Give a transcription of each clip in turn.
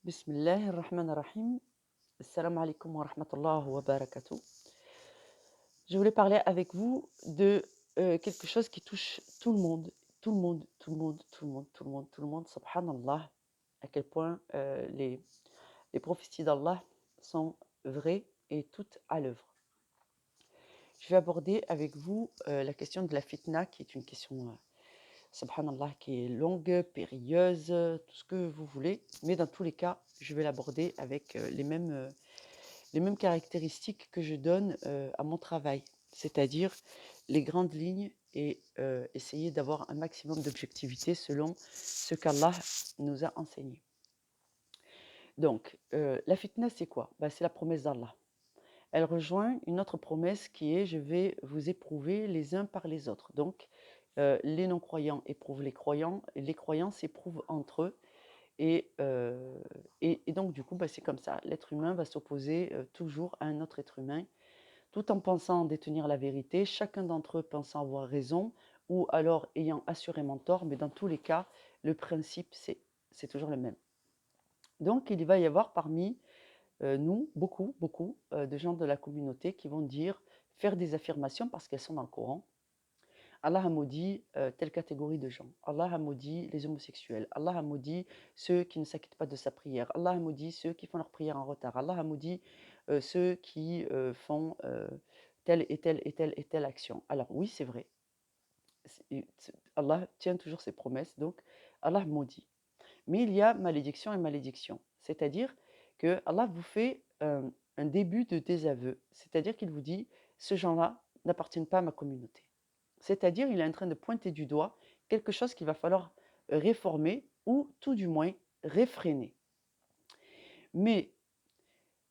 Bismillah ar-Rahman ar-Rahim. Assalamu alaikum wa rahmatullah wa barakatuh. Je voulais parler avec vous de quelque chose qui touche tout le monde, tout le monde, tout le monde, tout le monde, tout le monde, tout le monde. Subhanallah, à quel point les prophéties d'Allah sont vraies et toutes à l'œuvre. Je vais aborder avec vous la question de la fitna, qui est une question, subhanallah, qui est longue, périlleuse, tout ce que vous voulez. Mais dans tous les cas, je vais l'aborder avec les mêmes caractéristiques que je donne à mon travail, c'est-à-dire les grandes lignes et essayer d'avoir un maximum d'objectivité selon ce qu'Allah nous a enseigné. Donc, la fitna, c'est quoi? C'est la promesse d'Allah. Elle rejoint une autre promesse qui est: je vais vous éprouver les uns par les autres. Donc, les non-croyants éprouvent les croyants s'éprouvent entre eux. Et donc, du coup, c'est comme ça. L'être humain va s'opposer toujours à un autre être humain, tout en pensant détenir la vérité, chacun d'entre eux pensant avoir raison, ou alors ayant assurément tort, mais dans tous les cas, le principe, c'est toujours le même. Donc, il va y avoir parmi nous, beaucoup de gens de la communauté qui vont faire des affirmations parce qu'elles sont dans le Coran. Allah a maudit telle catégorie de gens. Allah a maudit les homosexuels. Allah a maudit ceux qui ne s'acquittent pas de sa prière. Allah a maudit ceux qui font leur prière en retard. Allah a maudit ceux qui font telle et telle et telle et telle action. Alors oui, c'est vrai. Allah tient toujours ses promesses, donc Allah maudit. Mais il y a malédiction et malédiction. C'est-à-dire que Allah vous fait un début de désaveu. C'est-à-dire qu'il vous dit: ce gens-là n'appartiennent pas à ma communauté. C'est-à-dire il est en train de pointer du doigt quelque chose qu'il va falloir réformer ou tout du moins réfréner. Mais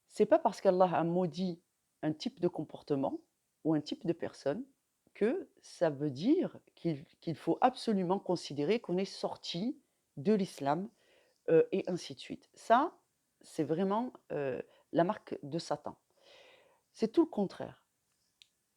c'est pas parce qu'Allah a maudit un type de comportement ou un type de personne que ça veut dire qu'il faut absolument considérer qu'on est sorti de l'islam et ainsi de suite. Ça, c'est vraiment la marque de Satan. C'est tout le contraire.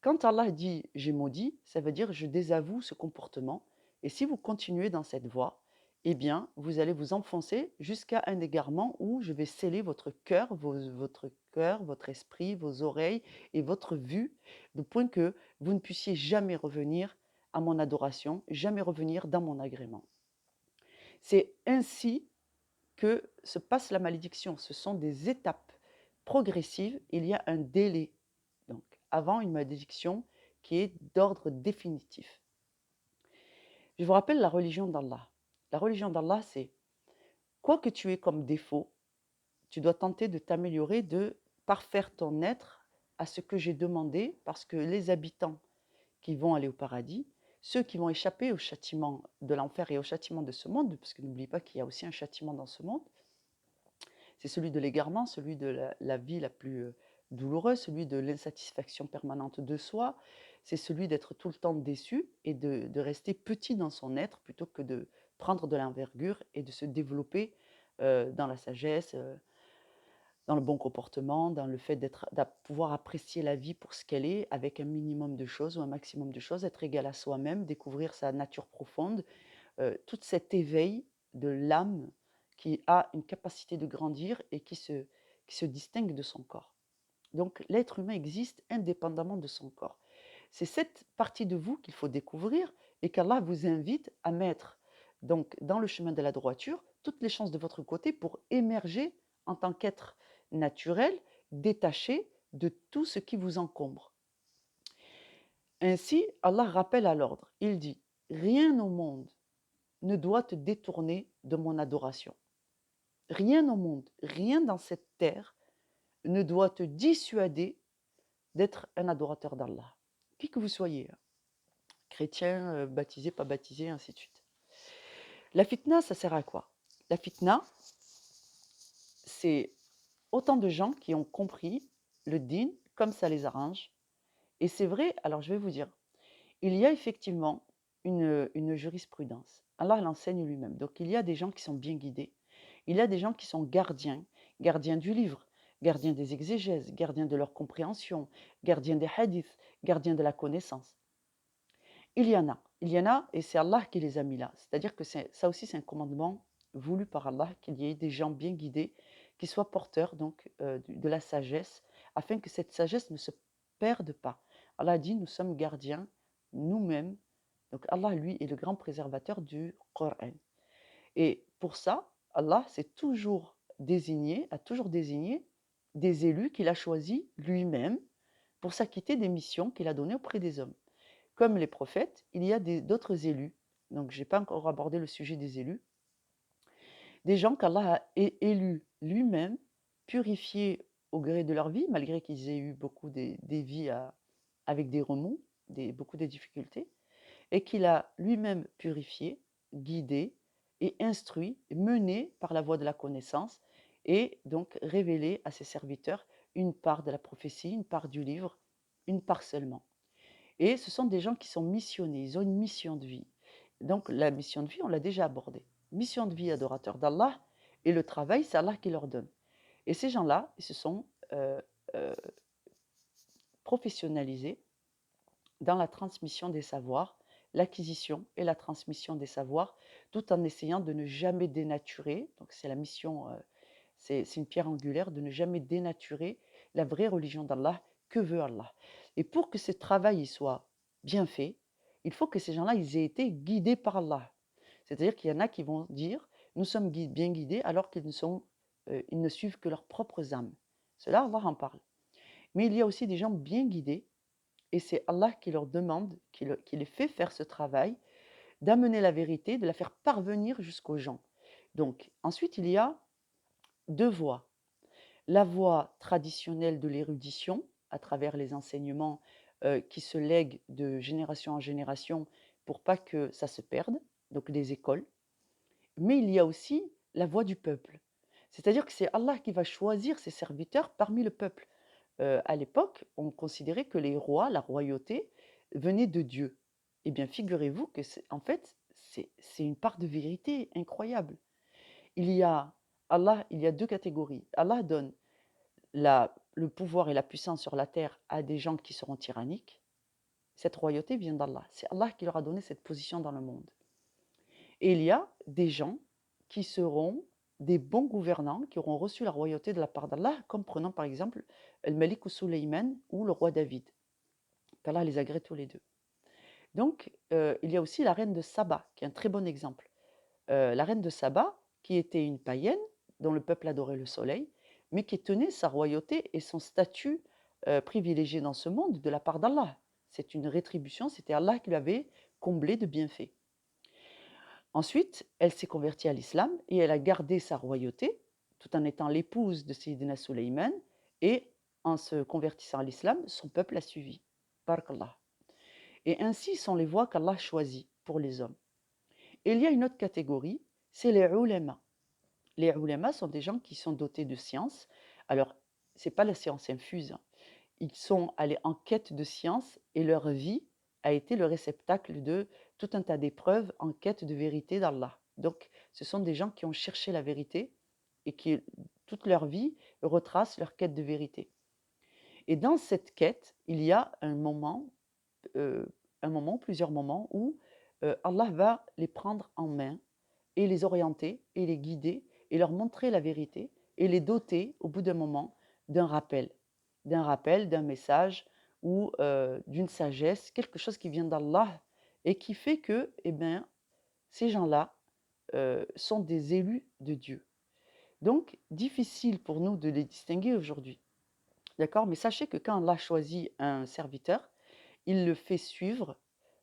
Quand Allah dit j'ai maudit, ça veut dire je désavoue ce comportement. Et si vous continuez dans cette voie, eh bien, vous allez vous enfoncer jusqu'à un égarement où je vais sceller votre cœur, votre esprit, vos oreilles et votre vue, de point que vous ne puissiez jamais revenir à mon adoration, jamais revenir dans mon agrément. C'est ainsi que se passe la malédiction. Ce sont des étapes progressives. Il y a un délai, donc, avant une malédiction qui est d'ordre définitif. Je vous rappelle la religion d'Allah. La religion d'Allah, c'est: quoi que tu aies comme défaut, tu dois tenter de t'améliorer, de parfaire ton être à ce que j'ai demandé, parce que les habitants qui vont aller au paradis, ceux qui vont échapper au châtiment de l'enfer et au châtiment de ce monde, parce que n'oublie pas qu'il y a aussi un châtiment dans ce monde, c'est celui de l'égarement, celui de la vie la plus douloureuse, celui de l'insatisfaction permanente de soi, c'est celui d'être tout le temps déçu et de rester petit dans son être plutôt que de prendre de l'envergure et de se développer dans la sagesse, dans le bon comportement, dans le fait de pouvoir apprécier la vie pour ce qu'elle est, avec un minimum de choses ou un maximum de choses, être égal à soi-même, découvrir sa nature profonde, tout cet éveil de l'âme qui a une capacité de grandir et qui se distingue de son corps. Donc l'être humain existe indépendamment de son corps. C'est cette partie de vous qu'il faut découvrir et qu'Allah vous invite à mettre donc dans le chemin de la droiture toutes les chances de votre côté pour émerger en tant qu'être naturel, détaché de tout ce qui vous encombre. Ainsi, Allah rappelle à l'ordre. Il dit: rien au monde ne doit te détourner de mon adoration. Rien au monde, rien dans cette terre ne doit te dissuader d'être un adorateur d'Allah. Qui que vous soyez, chrétien, baptisé, pas baptisé, ainsi de suite. La fitna, ça sert à quoi? La fitna, c'est autant de gens qui ont compris le din comme ça les arrange. Et c'est vrai, alors je vais vous dire, il y a effectivement une jurisprudence. Allah l'enseigne lui-même. Donc il y a des gens qui sont bien guidés. Il y a des gens qui sont gardiens, gardiens du livre, gardiens des exégèses, gardiens de leur compréhension, gardiens des hadiths, gardiens de la connaissance. Il y en a, et c'est Allah qui les a mis là. C'est-à-dire que ça aussi c'est un commandement voulu par Allah qu'il y ait des gens bien guidés, qui soient porteurs donc de la sagesse, afin que cette sagesse ne se perde pas. Allah dit, nous sommes gardiens nous-mêmes. Donc Allah, lui, est le grand préservateur du Coran. Et pour ça, Allah a toujours désigné des élus qu'il a choisis lui-même pour s'acquitter des missions qu'il a données auprès des hommes. Comme les prophètes, il y a d'autres élus. Donc, je n'ai pas encore abordé le sujet des élus. Des gens qu'Allah a élus lui-même, purifiés au gré de leur vie, malgré qu'ils aient eu beaucoup des vies avec des remous, beaucoup de difficultés, et qu'il a lui-même purifié, guidé et instruit, mené par la voie de la connaissance, et donc révélé à ses serviteurs une part de la prophétie, une part du livre, une part seulement. Et ce sont des gens qui sont missionnés, ils ont une mission de vie. Donc la mission de vie, on l'a déjà abordée. Mission de vie adorateur d'Allah, et le travail, c'est Allah qui leur donne. Et ces gens-là, ils se sont euh, professionnalisés dans la transmission des savoirs, l'acquisition et la transmission des savoirs, tout en essayant de ne jamais dénaturer, donc c'est la mission, c'est une pierre angulaire, de ne jamais dénaturer la vraie religion d'Allah, que veut Allah. Et pour que ce travail soit bien fait, il faut que ces gens-là, ils aient été guidés par Allah. C'est-à-dire qu'il y en a qui vont dire, nous sommes bien guidés, alors qu'ils ils ne suivent que leurs propres âmes. Cela, Allah en parle. Mais il y a aussi des gens bien guidés, et c'est Allah qui leur demande, qui les fait faire ce travail, d'amener la vérité, de la faire parvenir jusqu'aux gens. Donc, ensuite, il y a deux voies. La voie traditionnelle de l'érudition, à travers les enseignements qui se lèguent de génération en génération pour pas que ça se perde, donc les écoles. Mais il y a aussi la voie du peuple. C'est-à-dire que c'est Allah qui va choisir ses serviteurs parmi le peuple. À l'époque, on considérait que les rois, la royauté, venaient de Dieu. Eh bien, figurez-vous que en fait, c'est une part de vérité incroyable. Il y a il y a deux catégories. Allah donne le pouvoir et la puissance sur la terre à des gens qui seront tyranniques. Cette royauté vient d'Allah. C'est Allah qui leur a donné cette position dans le monde. Et il y a des gens qui seront des bons gouvernants, qui auront reçu la royauté de la part d'Allah, comme prenons par exemple El-Malik ou Sulayman ou le roi David, qu'Allah les agrée tous les deux. Donc, il y a aussi la reine de Saba, qui est un très bon exemple. La reine de Saba, qui était une païenne, dont le peuple adorait le soleil, mais qui tenait sa royauté et son statut privilégié dans ce monde de la part d'Allah. C'est une rétribution, c'était Allah qui l'avait comblée de bienfaits. Ensuite, elle s'est convertie à l'islam et elle a gardé sa royauté tout en étant l'épouse de Sayyidina Sulayman, et en se convertissant à l'islam, son peuple l'a suivi. Barakallah. Et ainsi sont les voies qu'Allah choisit pour les hommes. Et il y a une autre catégorie, c'est les ulama. Les ulama sont des gens qui sont dotés de science. Alors, ce n'est pas la science infuse. Ils sont allés en quête de science et leur vie a été le réceptacle de tout un tas d'épreuves en quête de vérité d'Allah. Donc, ce sont des gens qui ont cherché la vérité et qui, toute leur vie, retracent leur quête de vérité. Et dans cette quête, il y a plusieurs moments où Allah va les prendre en main et les orienter et les guider et leur montrer la vérité et les doter au bout d'un moment d'un rappel, d'un message ou d'une sagesse, quelque chose qui vient d'Allah et qui fait que ces gens-là sont des élus de Dieu. Donc, difficile pour nous de les distinguer aujourd'hui. D'accord? Mais sachez que quand Allah choisit un serviteur, il le fait suivre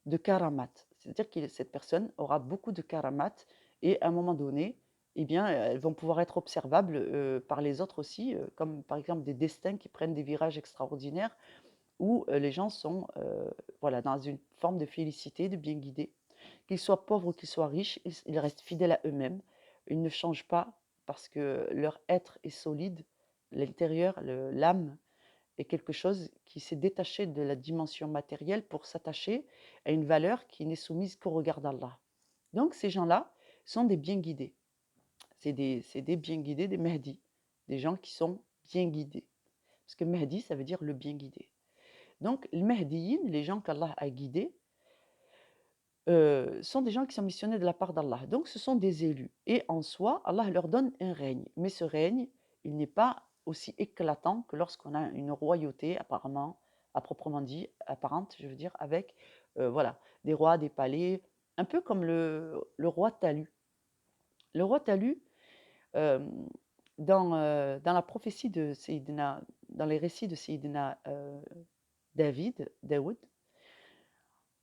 de karamat. C'est-à-dire que cette personne aura beaucoup de karamat et à un moment donné, eh bien, elles vont pouvoir être observables par les autres aussi, comme par exemple des destins qui prennent des virages extraordinaires où les gens sont voilà, dans une forme de félicité, de bien guidés. Qu'ils soient pauvres ou qu'ils soient riches, ils restent fidèles à eux-mêmes. Ils ne changent pas parce que leur être est solide, l'intérieur, l'âme est quelque chose qui s'est détaché de la dimension matérielle pour s'attacher à une valeur qui n'est soumise qu'au regard d'Allah. Donc ces gens-là sont des bien guidés. C'est des bien guidés, des Mahdi, des gens qui sont bien guidés. Parce que Mahdi, ça veut dire le bien guidé. Donc les Mahdiyin, les gens qu'Allah a guidés, sont des gens qui sont missionnés de la part d'Allah. Donc ce sont des élus. Et en soi, Allah leur donne un règne. Mais ce règne, il n'est pas aussi éclatant que lorsqu'on a une royauté, apparemment, à proprement dit, apparente, je veux dire, avec voilà, des rois, des palais, un peu comme le roi Talut. Le roi Talut, euh, dans la prophétie de Sayyidina, dans les récits de Sayyidina Daoud,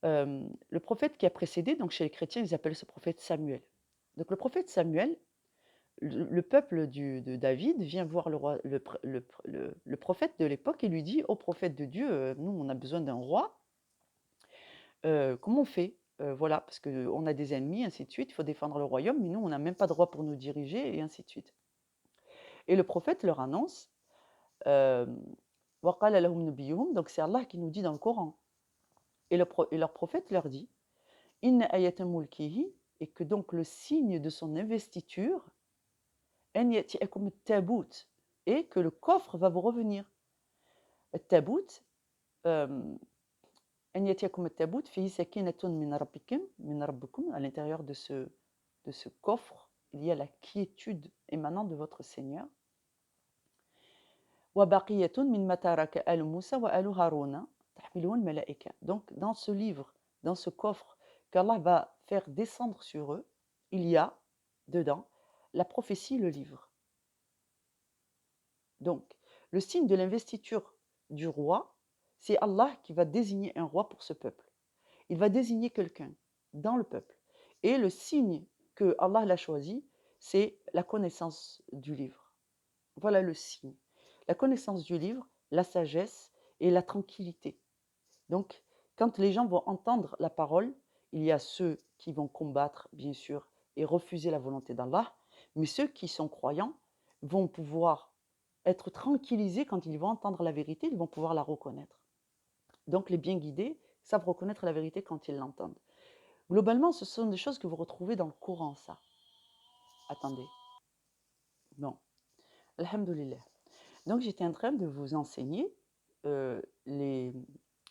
le prophète qui a précédé, donc chez les chrétiens, ils appellent ce prophète Samuel. Donc le prophète Samuel, le peuple de David vient voir le prophète de l'époque et lui dit: «Ô prophète de Dieu, nous on a besoin d'un roi, comment on fait? Voilà, parce qu'on a des ennemis, ainsi de suite, il faut défendre le royaume, mais nous on n'a même pas de roi pour nous diriger», et ainsi de suite. Et le prophète leur annonce, «Wa qala lahum nabiyuhum», donc c'est Allah qui nous dit dans le Coran. Et leur prophète leur dit: Inna ayata mulkihi, et que donc le signe de son investiture, en yati'akum tabout, et que le coffre va vous revenir. Tabout, en yati'akum tabout, fihi sakinatun min rabbikum, à l'intérieur de ce coffre, il y a la quiétude émanant de votre Seigneur. Wa baqiyatun min mataraka al Musa wa al Haruna, tahmiluhun malaika. Donc dans ce livre, dans ce coffre qu'Allah va faire descendre sur eux, il y a dedans la prophétie, le livre. Donc, le signe de l'investiture du roi, c'est Allah qui va désigner un roi pour ce peuple. Il va désigner quelqu'un dans le peuple. Et le signe que Allah l'a choisi, c'est la connaissance du livre. Voilà le signe. La connaissance du livre, la sagesse et la tranquillité. Donc, quand les gens vont entendre la parole, il y a ceux qui vont combattre, bien sûr, et refuser la volonté d'Allah, mais ceux qui sont croyants vont pouvoir être tranquillisés quand ils vont entendre la vérité, ils vont pouvoir la reconnaître. Donc, les bien guidés savent reconnaître la vérité quand ils l'entendent. Globalement, ce sont des choses que vous retrouvez dans le Coran, ça. Attendez. Bon. Alhamdulillah. Donc, j'étais en train de vous enseigner les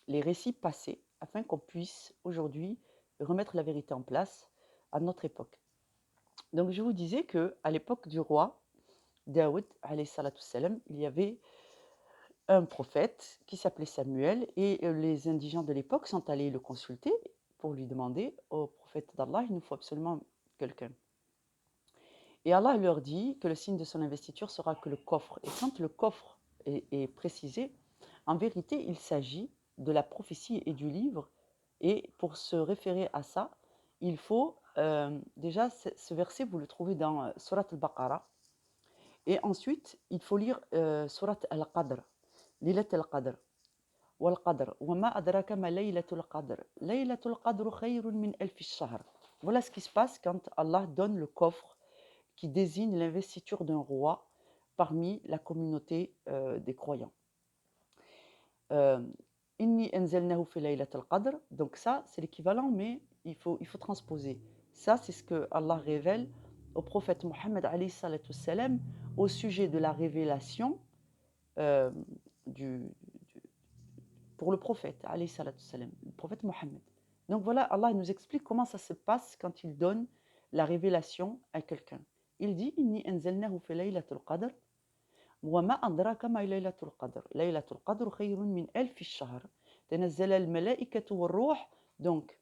récits passés afin qu'on puisse aujourd'hui remettre la vérité en place à notre époque. Donc, je vous disais qu'à l'époque du roi Daoud, alayhi salatu salam, il y avait un prophète qui s'appelait Samuel et les indigents de l'époque sont allés le consulter pour lui demander: au prophète d'Allah, il nous faut absolument quelqu'un. Et Allah leur dit que le signe de son investiture sera que le coffre. Et quand le coffre est précisé, en vérité, il s'agit de la prophétie et du livre. Et pour se référer à ça, il faut déjà, ce verset, vous le trouvez dans Surat al-Baqarah. Et ensuite, il faut lire Surat al-Qadr, Lilat al-Qadr. والقدر وما أدراك ما ليلة القدر ليلة القدر خير من ألف الشهر. Voilà ce qui se passe quand Allah donne le coffre qui désigne l'investiture d'un roi parmi la communauté des croyants. Inni anzalnahu fi laylatil qadr. Donc ça, c'est l'équivalent, mais il faut transposer. Ça, c'est ce que Allah révèle au prophète Mohammed alayhi salatu salam au sujet de la révélation euh, du, pour le prophète alayhi salatu salam, le prophète Mohammed. Donc voilà, Allah nous explique comment ça se passe quand il donne la révélation à quelqu'un. Il dit: Inni anzalnahu fi laylatil qadr. وما أدراك ما ليلة القدر ليلة القدر خير من ألف الشهر تنزل الملائكة والروح. Donc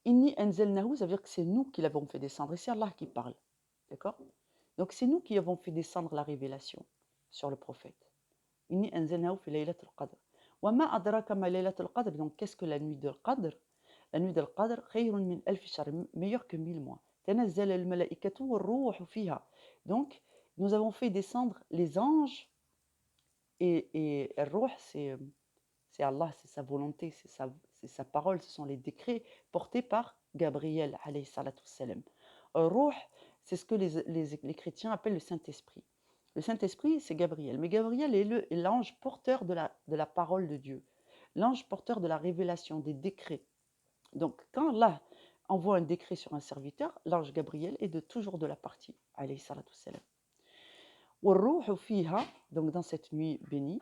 inni anzalnahu, ça veut dire que c'est nous qui l'avons fait descendre, et c'est Allah qui parle, d'accord? Donc c'est nous qui avons fait descendre la révélation sur le prophète. Inni anzalnahu fi laylatul qadr. وما أدراك ما ليلة القدر. Donc qu'est-ce que la nuit de Qadr? La nuit de Qadr خير من ألف شهر, meilleur que 1000 mois. تنزل الملائكة والروح فيها. Donc nous avons fait descendre les anges et Ruh, c'est Allah, c'est sa volonté, c'est sa parole, ce sont les décrets portés par Gabriel, alayhi salatu salam. Ruh, c'est ce que les chrétiens appellent le Saint-Esprit. Le Saint-Esprit, c'est Gabriel. Mais Gabriel est l'ange porteur de la parole de Dieu, l'ange porteur de la révélation, des décrets. Donc, quand Allah envoie un décret sur un serviteur, l'ange Gabriel est toujours de la partie, alayhi salatu salam. والروح فيها, donc dans cette nuit bénie,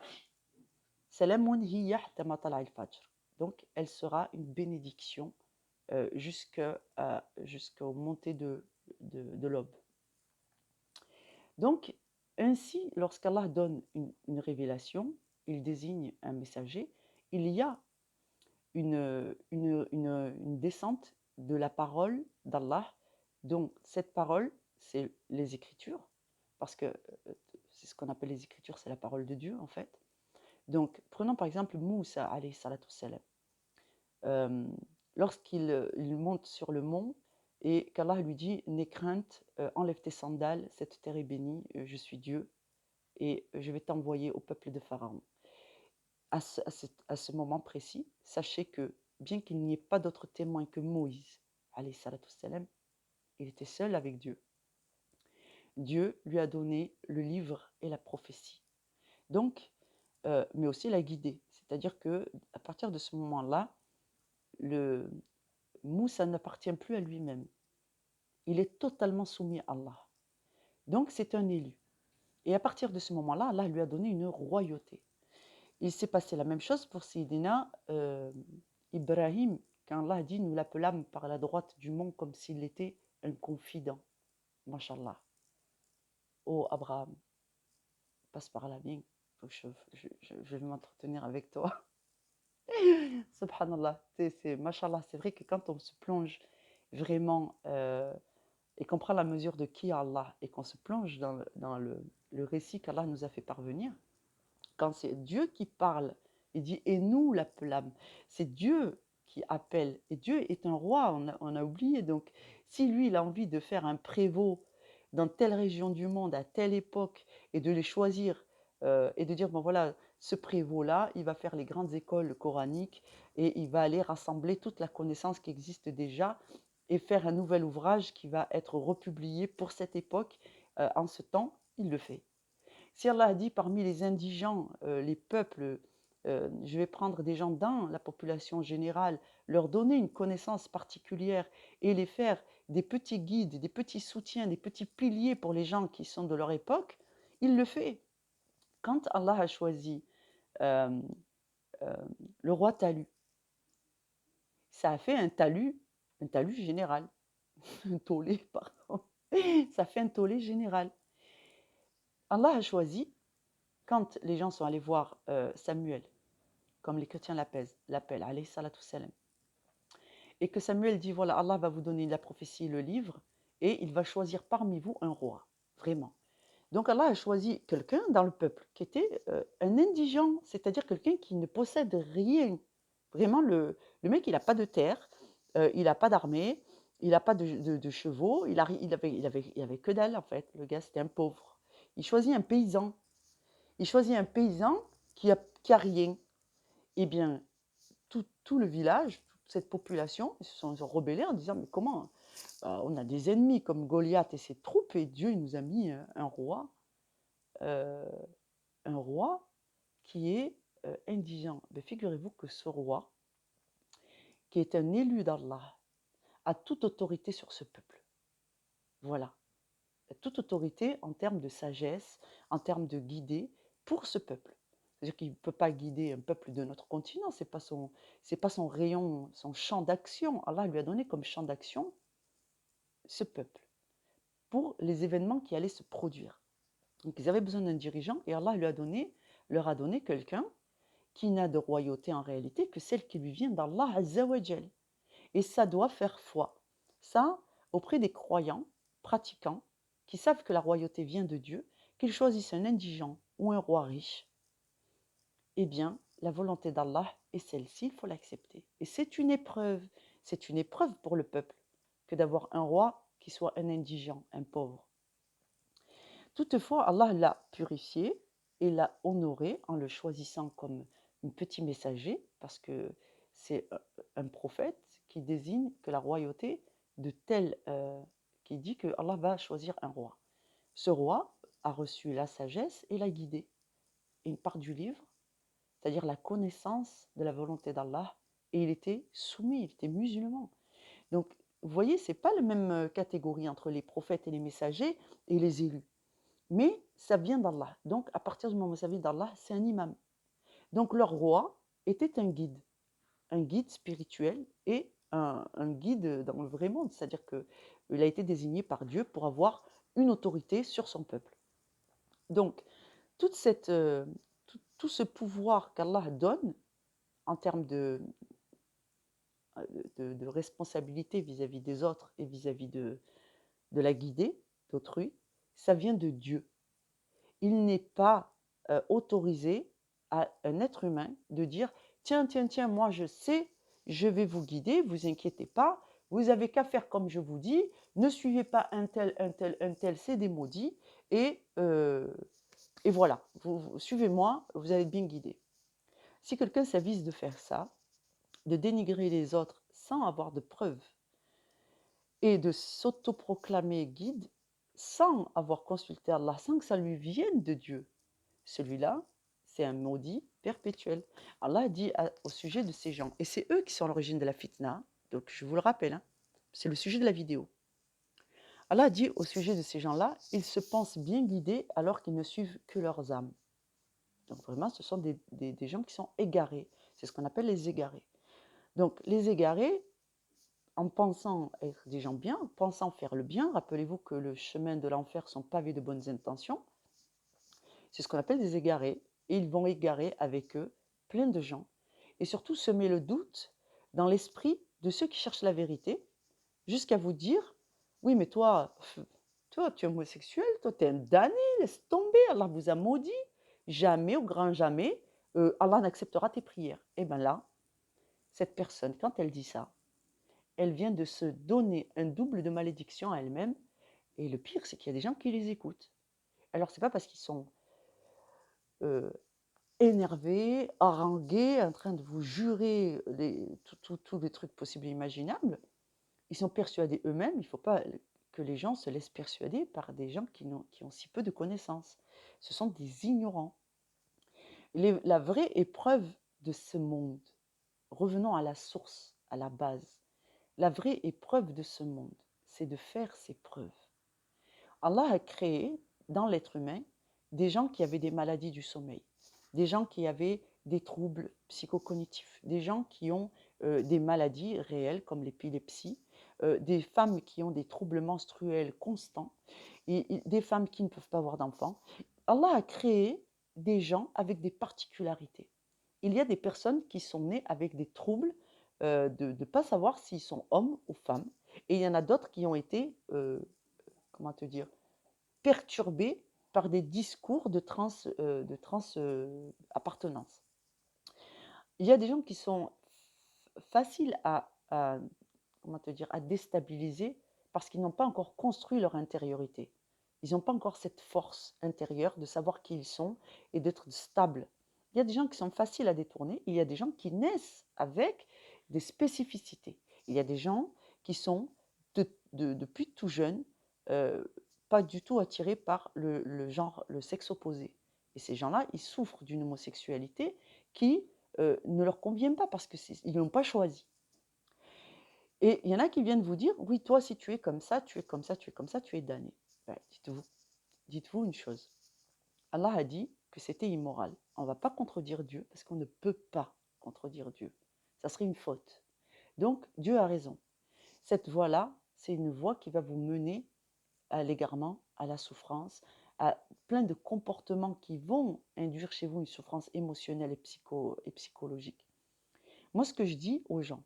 salamun hiya hatta matla al-fajr. Donc elle sera une bénédiction jusqu'aux montées de l'aube. Donc, ainsi, lorsqu'Allah donne une révélation, il désigne un messager, il y a une descente de la parole d'Allah. Donc, cette parole, c'est les Écritures, parce que c'est ce qu'on appelle les Écritures, c'est la parole de Dieu, en fait. Donc, prenons par exemple Moussa, alayhi salatu salam. Lorsqu'il il monte sur le mont et qu'Allah lui dit « N'aie crainte, enlève tes sandales, cette terre est bénie, je suis Dieu et je vais t'envoyer au peuple de Pharaon. » À ce moment précis, sachez que bien qu'il n'y ait pas d'autre témoin que Moïse, alayhi salatu salam, il était seul avec Dieu. Dieu lui a donné le livre et la prophétie. Donc, mais aussi l'a guidé. C'est-à-dire qu'à partir de ce moment-là, Moussa n'appartient plus à lui-même. Il est totalement soumis à Allah. Donc, c'est un élu. Et à partir de ce moment-là, Allah lui a donné une royauté. Il s'est passé la même chose pour Sayyidina Ibrahim, quand Allah dit « Nous l'appelâmes par la droite du mont comme s'il était un confident. » Mashallah. Oh Abraham, passe par là, bien. Je vais m'entretenir avec toi. Subhanallah. Mashallah, c'est vrai que quand on se plonge vraiment et qu'on prend la mesure de qui est Allah et qu'on se plonge dans le récit qu'Allah nous a fait parvenir, quand c'est Dieu qui parle, il dit « et nous l'appelâmes », c'est Dieu qui appelle. Et Dieu est un roi, on a oublié. Donc, si lui, il a envie de faire un prévôt dans telle région du monde, à telle époque, et de les choisir, et de dire, bon voilà, ce prévôt-là, il va faire les grandes écoles coraniques, et il va aller rassembler toute la connaissance qui existe déjà, et faire un nouvel ouvrage qui va être republié pour cette époque, en ce temps, il le fait. Si Allah a dit parmi les indigents, les peuples, je vais prendre des gens dans la population générale, leur donner une connaissance particulière et les faire des petits guides, des petits soutiens, des petits piliers pour les gens qui sont de leur époque, il le fait. Quand Allah a choisi euh, euh, le roi Talut, ça a fait un talus général, un tollé, pardon, ça fait un tollé général. Allah a choisi, quand les gens sont allés voir Samuel, comme les chrétiens l'appellent, alayhi salatu salam, et que Samuel dit, voilà, Allah va vous donner la prophétie, le livre, et il va choisir parmi vous un roi, vraiment. Donc Allah a choisi quelqu'un dans le peuple qui était un indigent, c'est-à-dire quelqu'un qui ne possède rien. Vraiment, le mec, il n'a pas de terre, il n'a pas d'armée, il n'a pas de chevaux, il avait que dalle en fait. Le gars, c'était un pauvre. Il choisit un paysan. Il choisit un paysan qui a rien. Eh bien, tout le village, toute cette population, ils se sont rebellés en disant, mais comment on a des ennemis comme Goliath et ses troupes, et Dieu il nous a mis un roi qui est indigent. Mais figurez-vous que ce roi, qui est un élu d'Allah, a toute autorité sur ce peuple. Voilà. Toute autorité en termes de sagesse, en termes de guider pour ce peuple. C'est-à-dire qu'il ne peut pas guider un peuple de notre continent, ce n'est pas son rayon, son champ d'action. Allah lui a donné comme champ d'action ce peuple pour les événements qui allaient se produire. Donc ils avaient besoin d'un dirigeant et Allah leur a donné quelqu'un qui n'a de royauté en réalité que celle qui lui vient d'Allah Azza wa Jal. Et ça doit faire foi. Ça, auprès des croyants, pratiquants, qui savent que la royauté vient de Dieu, qu'ils choisissent un indigent ou un roi riche, eh bien, la volonté d'Allah est celle-ci, il faut l'accepter. Et c'est une épreuve pour le peuple que d'avoir un roi qui soit un indigent, un pauvre. Toutefois, Allah l'a purifié et l'a honoré en le choisissant comme un petit messager, parce que c'est un prophète qui désigne que la royauté de tel, qui dit que Allah va choisir un roi. Ce roi a reçu la sagesse et l'a guidé. Et une part du livre, c'est-à-dire la connaissance de la volonté d'Allah, et il était soumis, il était musulman. Donc, vous voyez, ce n'est pas la même catégorie entre les prophètes et les messagers et les élus. Mais ça vient d'Allah. Donc, à partir du moment où ça vient d'Allah, c'est un imam. Donc, leur roi était un guide spirituel et un guide dans le vrai monde, c'est-à-dire qu'il a été désigné par Dieu pour avoir une autorité sur son peuple. Donc, toute cette, tout ce pouvoir qu'Allah donne en termes de responsabilité vis-à-vis des autres et vis-à-vis de la guider, d'autrui, ça vient de Dieu. Il n'est pas autorisé à un être humain de dire tiens, tiens, tiens, moi je sais, je vais vous guider, vous inquiétez pas, vous avez qu'à faire comme je vous dis, ne suivez pas un tel, un tel, un tel, c'est des maudits, et voilà, suivez-moi, vous allez être bien guidé. Si quelqu'un s'avise de faire ça, de dénigrer les autres sans avoir de preuves, et de s'autoproclamer guide sans avoir consulté Allah, sans que ça lui vienne de Dieu, celui-là, c'est un maudit perpétuel. Allah dit au sujet de ces gens, et c'est eux qui sont à l'origine de la fitna, donc je vous le rappelle, hein, c'est le sujet de la vidéo. Allah dit au sujet de ces gens-là, ils se pensent bien guidés alors qu'ils ne suivent que leurs âmes. Donc vraiment, ce sont des gens qui sont égarés. C'est ce qu'on appelle les égarés. Donc les égarés, en pensant être des gens bien, en pensant faire le bien, rappelez-vous que le chemin de l'enfer sont pavés de bonnes intentions, c'est ce qu'on appelle des égarés, et ils vont égarer avec eux plein de gens, et surtout semer le doute dans l'esprit de ceux qui cherchent la vérité, jusqu'à vous dire, oui mais toi tu es homosexuel, toi tu es un damné, laisse tomber, Allah vous a maudit, jamais, au grand jamais, Allah n'acceptera tes prières. Et bien là, cette personne, quand elle dit ça, elle vient de se donner un double de malédiction à elle-même, et le pire, c'est qu'il y a des gens qui les écoutent. Alors c'est pas parce qu'ils sont énervés, harangués, en train de vous jurer tous les trucs possibles et imaginables. Ils sont persuadés eux-mêmes, il ne faut pas que les gens se laissent persuader par des gens qui ont si peu de connaissances. Ce sont des ignorants. La vraie épreuve de ce monde, revenons à la source, à la base, la vraie épreuve de ce monde, c'est de faire ses preuves. Allah a créé dans l'être humain des gens qui avaient des maladies du sommeil, des gens qui avaient des troubles psychocognitifs, des gens qui ont des maladies réelles comme l'épilepsie, des femmes qui ont des troubles menstruels constants, et des femmes qui ne peuvent pas avoir d'enfants. Allah a créé des gens avec des particularités. Il y a des personnes qui sont nées avec des troubles de ne pas savoir s'ils sont hommes ou femmes, et il y en a d'autres qui ont été comment te dire, perturbés par des discours de appartenance. Il y a des gens qui sont faciles comment te dire, à déstabiliser parce qu'ils n'ont pas encore construit leur intériorité. Ils n'ont pas encore cette force intérieure de savoir qui ils sont et d'être stables. Il y a des gens qui sont faciles à détourner, il y a des gens qui naissent avec des spécificités. Il y a des gens qui sont depuis tout jeune pas du tout attirés par le genre, le sexe opposé. Et ces gens-là, ils souffrent d'une homosexualité qui ne leur convient pas parce qu'ils ne l'ont pas choisi. Et il y en a qui viennent vous dire, oui, toi, si tu es comme ça, tu es comme ça, tu es comme ça, tu es damné. Ben, dites-vous une chose. Allah a dit que c'était immoral. On ne va pas contredire Dieu parce qu'on ne peut pas contredire Dieu. Ça serait une faute. Donc, Dieu a raison. Cette voie-là, c'est une voie qui va vous mener à l'égarement, à la souffrance, à plein de comportements qui vont induire chez vous une souffrance émotionnelle et psychologique. Moi, ce que je dis aux gens,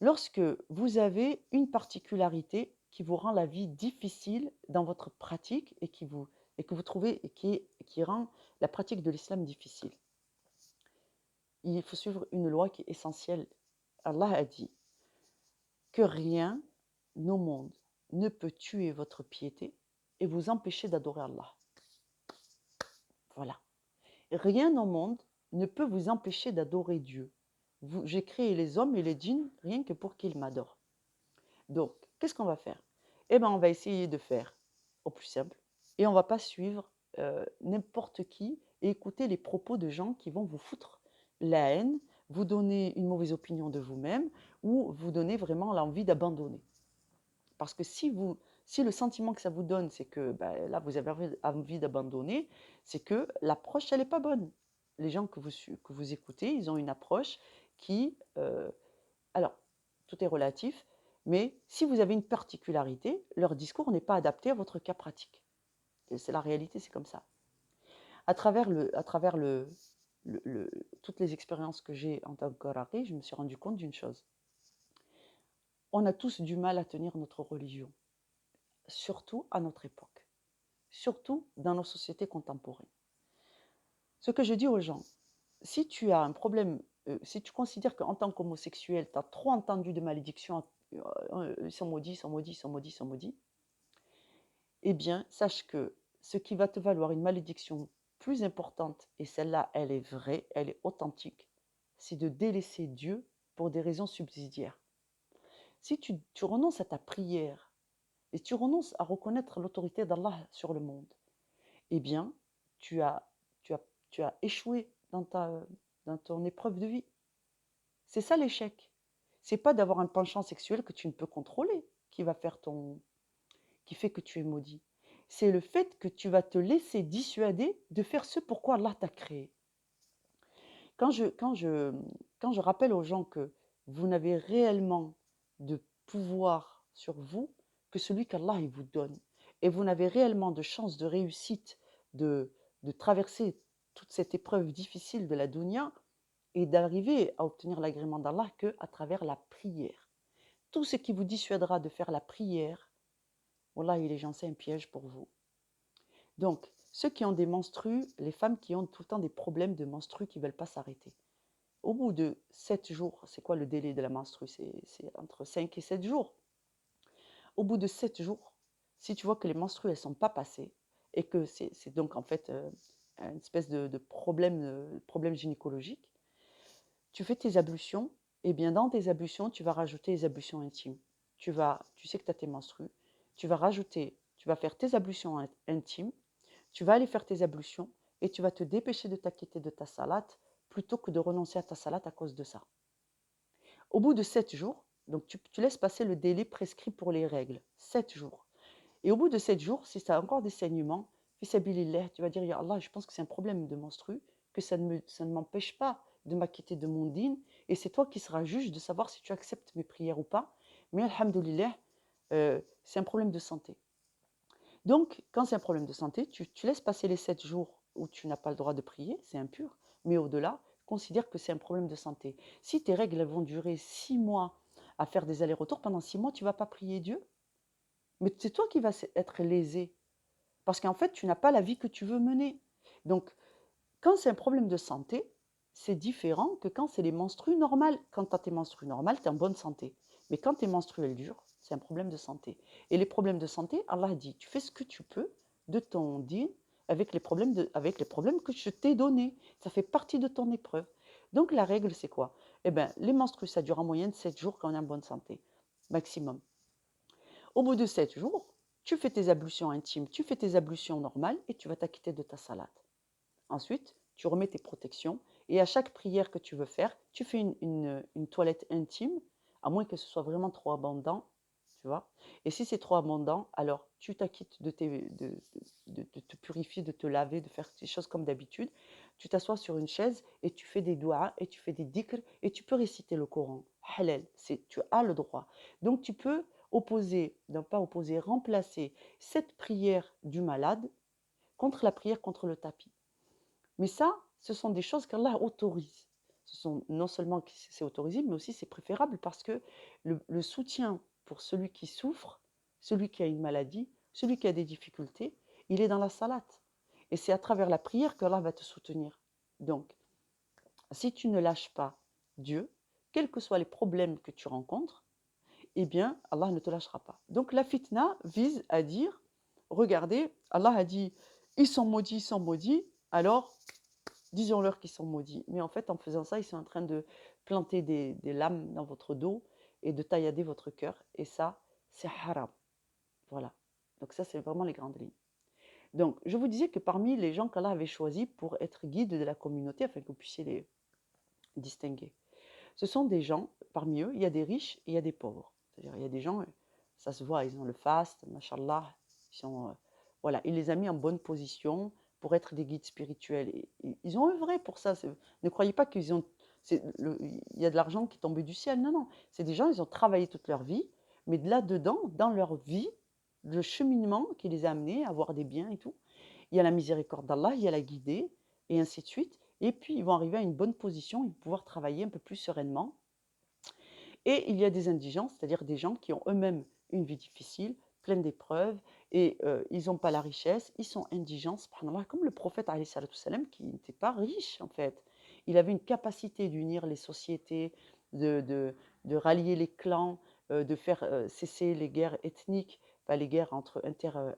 lorsque vous avez une particularité qui vous rend la vie difficile dans votre pratique et que vous trouvez et qui rend la pratique de l'islam difficile, il faut suivre une loi qui est essentielle. Allah a dit que rien au monde ne peut tuer votre piété et vous empêcher d'adorer Allah. Voilà. Rien au monde ne peut vous empêcher d'adorer Dieu. J'ai créé les hommes et les djinns rien que pour qu'ils m'adorent. Donc, qu'est-ce qu'on va faire? Eh bien, on va essayer de faire au plus simple et on ne va pas suivre n'importe qui et écouter les propos de gens qui vont vous foutre la haine, vous donner une mauvaise opinion de vous-même ou vous donner vraiment l'envie d'abandonner. Parce que si le sentiment que ça vous donne, c'est que là, vous avez envie d'abandonner, c'est que l'approche, elle n'est pas bonne. Les gens que vous écoutez, ils ont une approche qui Alors, tout est relatif, mais si vous avez une particularité, leur discours n'est pas adapté à votre cas pratique. Et c'est la réalité, c'est comme ça. À travers toutes les expériences que j'ai en tant que raqi, je me suis rendu compte d'une chose. On a tous du mal à tenir notre religion, surtout à notre époque, surtout dans nos sociétés contemporaines. Ce que je dis aux gens, si tu as un problème, si tu considères qu'en tant qu'homosexuel, tu as trop entendu de malédictions, ils sont maudits, ils sont maudits, ils sont maudits, ils sont maudits, eh bien, sache que ce qui va te valoir une malédiction plus importante, et celle-là, elle est vraie, elle est authentique, c'est de délaisser Dieu pour des raisons subsidiaires. Si tu renonces à ta prière et tu renonces à reconnaître l'autorité d'Allah sur le monde, eh bien, tu as, tu as, tu as échoué dans ton épreuve de vie. C'est ça l'échec. C'est pas d'avoir un penchant sexuel que tu ne peux contrôler qui fait que tu es maudit. C'est le fait que tu vas te laisser dissuader de faire ce pourquoi Allah t'a créé. Quand je, quand, je, quand je rappelle aux gens que vous n'avez réellement de pouvoir sur vous que celui qu'Allah vous donne, et vous n'avez réellement de chance de réussite de, de traverser toute cette épreuve difficile de la dunya et d'arriver à obtenir l'agrément d'Allah qu'à travers la prière. Tout ce qui vous dissuadera de faire la prière, wallahi les gens, c'est un piège pour vous. Donc, ceux qui ont des menstrues, les femmes qui ont tout le temps des problèmes de menstrues qui ne veulent pas s'arrêter. Au bout de 7 jours, c'est quoi le délai de la menstrue? C'est entre 5 et 7 jours. Au bout de 7 jours, si tu vois que les menstrues, elles ne sont pas passées, et que c'est donc en fait une espèce de problème gynécologique, tu fais tes ablutions, et bien dans tes ablutions, tu vas rajouter les ablutions intimes. Tu sais que tu as tes menstrues, tu vas faire tes ablutions intimes, tu vas aller faire tes ablutions, et tu vas te dépêcher de t'acquitter de ta salate, plutôt que de renoncer à ta salate à cause de ça. Au bout de 7 jours, donc tu laisses passer le délai prescrit pour les règles, 7 jours. Et au bout de 7 jours, si tu as encore des saignements, fisabilillah, tu vas dire, ya Allah, je pense que c'est un problème de menstru, que ça ne m'empêche pas de m'acquitter de mon dîn, et c'est toi qui seras juge de savoir si tu acceptes mes prières ou pas. Mais alhamdoulilah, c'est un problème de santé. Donc, quand c'est un problème de santé, tu laisses passer les 7 jours où tu n'as pas le droit de prier, c'est impur, mais au-delà, considère que c'est un problème de santé. Si tes règles vont durer 6 mois à faire des allers-retours, pendant 6 mois, tu ne vas pas prier Dieu, mais c'est toi qui vas être lésé, parce qu'en fait, tu n'as pas la vie que tu veux mener. Donc, quand c'est un problème de santé, c'est différent que quand c'est les menstrues normales. Quand tu as tes menstrues normales, tu es en bonne santé. Mais quand tes menstrues, elles durent, c'est un problème de santé. Et les problèmes de santé, Allah dit, tu fais ce que tu peux de ton dîn avec les problèmes que je t'ai donnés. Ça fait partie de ton épreuve. Donc la règle, c'est quoi? Eh bien, les menstrues, ça dure en moyenne 7 jours quand on est en bonne santé, maximum. Au bout de 7 jours, tu fais tes ablutions intimes, tu fais tes ablutions normales et tu vas t'acquitter de ta salate. Ensuite, tu remets tes protections et à chaque prière que tu veux faire, tu fais une toilette intime, à moins que ce soit vraiment trop abondant, tu vois. Et si c'est trop abondant, alors tu t'acquittes de te purifier, de te laver, de faire des choses comme d'habitude. Tu t'assois sur une chaise et tu fais des doigts et tu fais des dhikr et tu peux réciter le Coran. Halal, tu as le droit. Donc tu peux remplacer cette prière du malade contre la prière contre le tapis. Mais ça, ce sont des choses qu'Allah autorise. Non seulement que c'est autorisé, mais aussi c'est préférable parce que le soutien pour celui qui souffre, celui qui a une maladie, celui qui a des difficultés, il est dans la salate. Et c'est à travers la prière qu'Allah va te soutenir. Donc, si tu ne lâches pas Dieu, quels que soient les problèmes que tu rencontres, eh bien, Allah ne te lâchera pas. Donc, la fitna vise à dire, regardez, Allah a dit, ils sont maudits, alors disons-leur qu'ils sont maudits. Mais en fait, en faisant ça, ils sont en train de planter des lames dans votre dos et de taillader votre cœur. Et ça, c'est haram. Voilà. Donc ça, c'est vraiment les grandes lignes. Donc, je vous disais que parmi les gens qu'Allah avait choisis pour être guide de la communauté, afin que vous puissiez les distinguer, ce sont des gens, parmi eux, il y a des riches et il y a des pauvres. C'est-à-dire, il y a des gens, ça se voit, ils ont le faste, mashallah, voilà, il les a mis en bonne position pour être des guides spirituels. Et ils ont œuvré pour ça. Ne croyez pas qu'ils ont il y a de l'argent qui est tombé du ciel. Non, non. C'est des gens, ils ont travaillé toute leur vie, mais de là-dedans, dans leur vie, le cheminement qui les a amenés à avoir des biens et tout, il y a la miséricorde d'Allah, il y a la guidée, et ainsi de suite. Et puis, ils vont arriver à une bonne position, ils vont pouvoir travailler un peu plus sereinement. Et il y a des indigents, c'est-à-dire des gens qui ont eux-mêmes une vie difficile, pleine d'épreuves, et ils n'ont pas la richesse, ils sont indigents, subhanallah, comme le prophète alayhi salatu wassalam, qui n'était pas riche en fait. Il avait une capacité d'unir les sociétés, de, de, de rallier les clans, de faire cesser les guerres ethniques, pas les guerres entre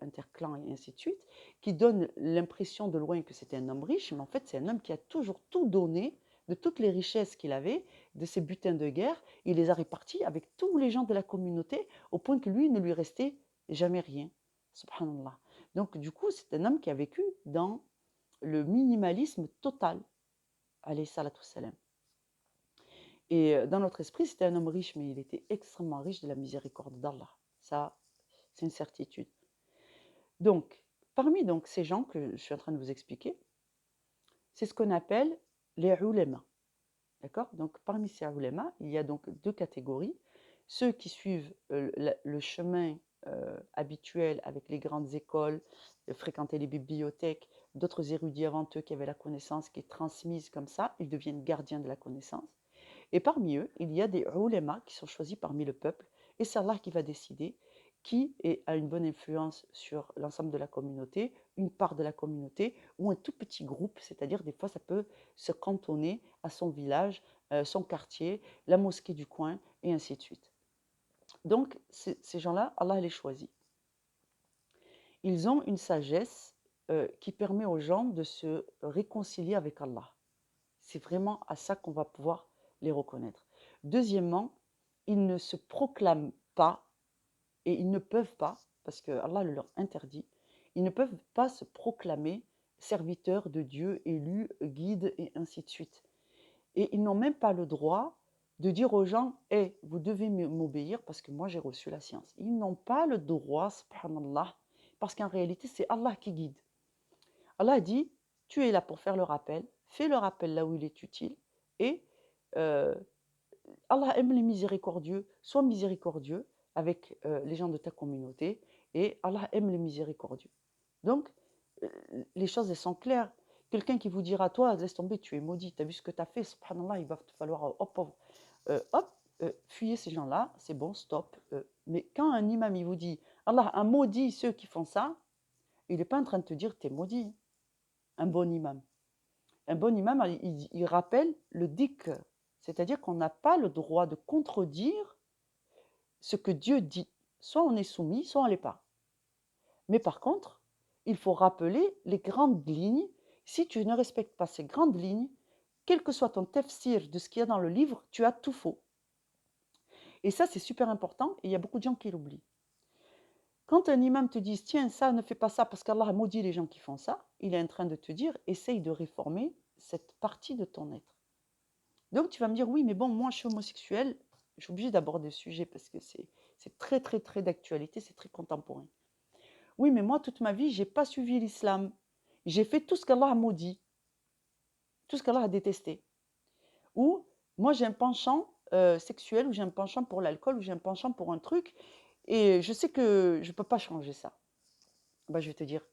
interclans et ainsi de suite, qui donne l'impression de loin que c'était un homme riche, mais en fait c'est un homme qui a toujours tout donné, de toutes les richesses qu'il avait, de ses butins de guerre, il les a répartis avec tous les gens de la communauté, au point que lui, il ne lui restait jamais rien. Subhanallah. Donc, du coup, c'est un homme qui a vécu dans le minimalisme total. Alayhi salatu salam. Et dans notre esprit, c'était un homme riche, mais il était extrêmement riche de la miséricorde d'Allah. Ça, c'est une certitude. Donc, parmi donc, ces gens que je suis en train de vous expliquer, c'est ce qu'on appelle les ulema. D'accord? Donc, parmi ces ulema, il y a donc deux catégories. Ceux qui suivent le chemin habituel avec les grandes écoles, fréquenter les bibliothèques, d'autres érudits avant eux qui avaient la connaissance qui est transmise comme ça, ils deviennent gardiens de la connaissance. Et parmi eux, il y a des ulema qui sont choisis parmi le peuple, et c'est Allah qui va décider qui a une bonne influence sur l'ensemble de la communauté, une part de la communauté, ou un tout petit groupe, c'est-à-dire des fois ça peut se cantonner à son village, son quartier, la mosquée du coin, et ainsi de suite. Donc ces gens-là, Allah les choisit. Ils ont une sagesse qui permet aux gens de se réconcilier avec Allah. C'est vraiment à ça qu'on va pouvoir les reconnaître. Deuxièmement, ils ne se proclament pas et ils ne peuvent pas, parce que Allah le leur interdit, ils ne peuvent pas se proclamer serviteurs de Dieu, élus, guides et ainsi de suite. Et ils n'ont même pas le droit de dire aux gens hey, vous devez m'obéir parce que moi j'ai reçu la science. Ils n'ont pas le droit, subhanallah, parce qu'en réalité c'est Allah qui guide. Allah dit tu es là pour faire le rappel, fais le rappel là où il est utile et euh, Allah aime les miséricordieux, sois miséricordieux avec les gens de ta communauté et Allah aime les miséricordieux. Donc, les choses elles sont claires. Quelqu'un qui vous dira, toi, laisse tomber, tu es maudit, tu as vu ce que tu as fait, subhanallah, il va te falloir, fuyez ces gens-là, c'est bon, stop. Mais quand un imam, il vous dit, Allah a maudit ceux qui font ça, il n'est pas en train de te dire, tu es maudit. Un bon imam. Un bon imam, il rappelle le dhikr, c'est-à-dire qu'on n'a pas le droit de contredire ce que Dieu dit. Soit on est soumis, soit on ne l'est pas. Mais par contre, il faut rappeler les grandes lignes. Si tu ne respectes pas ces grandes lignes, quel que soit ton tafsir de ce qu'il y a dans le livre, tu as tout faux. Et ça, c'est super important et il y a beaucoup de gens qui l'oublient. Quand un imam te dit, tiens, ça, ne fais pas ça parce qu'Allah a maudit les gens qui font ça, il est en train de te dire, essaye de réformer cette partie de ton être. Donc tu vas me dire, oui, mais bon, moi je suis homosexuel, je suis obligée d'aborder le sujet parce que c'est très, très, très d'actualité, c'est très contemporain. Oui, mais moi, toute ma vie, je n'ai pas suivi l'islam. J'ai fait tout ce qu'Allah a maudit, tout ce qu'Allah a détesté. Ou moi, j'ai un penchant sexuel, ou j'ai un penchant pour l'alcool, ou j'ai un penchant pour un truc, et je sais que je ne peux pas changer ça. Ben, je vais te dire,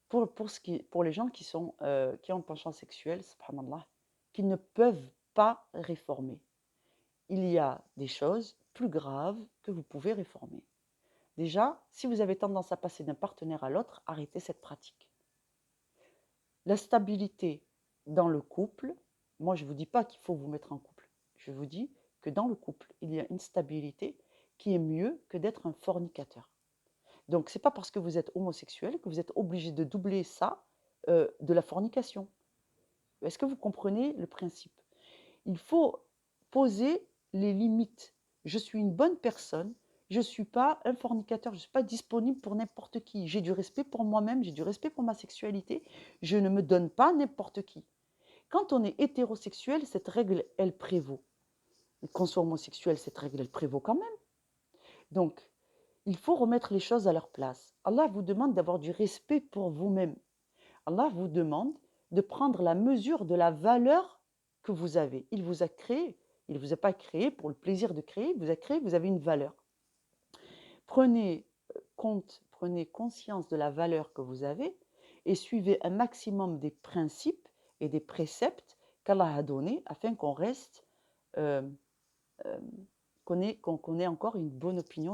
pour les gens qui ont un penchant sexuel, subhanallah, qui ne peuvent pas réformer, il y a des choses plus graves que vous pouvez réformer. Déjà, si vous avez tendance à passer d'un partenaire à l'autre, arrêtez cette pratique. La stabilité dans le couple, moi je ne vous dis pas qu'il faut vous mettre en couple. Je vous dis que dans le couple, il y a une stabilité qui est mieux que d'être un fornicateur. Donc ce n'est pas parce que vous êtes homosexuel que vous êtes obligé de doubler ça de la fornication. Est-ce que vous comprenez le principe? Il faut poser les limites. Je suis une bonne personne, je ne suis pas un fornicateur, je ne suis pas disponible pour n'importe qui. J'ai du respect pour moi-même, j'ai du respect pour ma sexualité, je ne me donne pas n'importe qui. Quand on est hétérosexuel, cette règle, elle prévaut. Qu'on soit homosexuel, cette règle, elle prévaut quand même. Donc, il faut remettre les choses à leur place. Allah vous demande d'avoir du respect pour vous-même. Allah vous demande de prendre la mesure de la valeur que vous avez. Il vous a créé. Il ne vous a pas créé pour le plaisir de créer, il vous a créé, vous avez une valeur. Prenez prenez conscience de la valeur que vous avez et suivez un maximum des principes et des préceptes qu'Allah a donnés afin qu'on reste, euh, qu'on ait encore une bonne opinion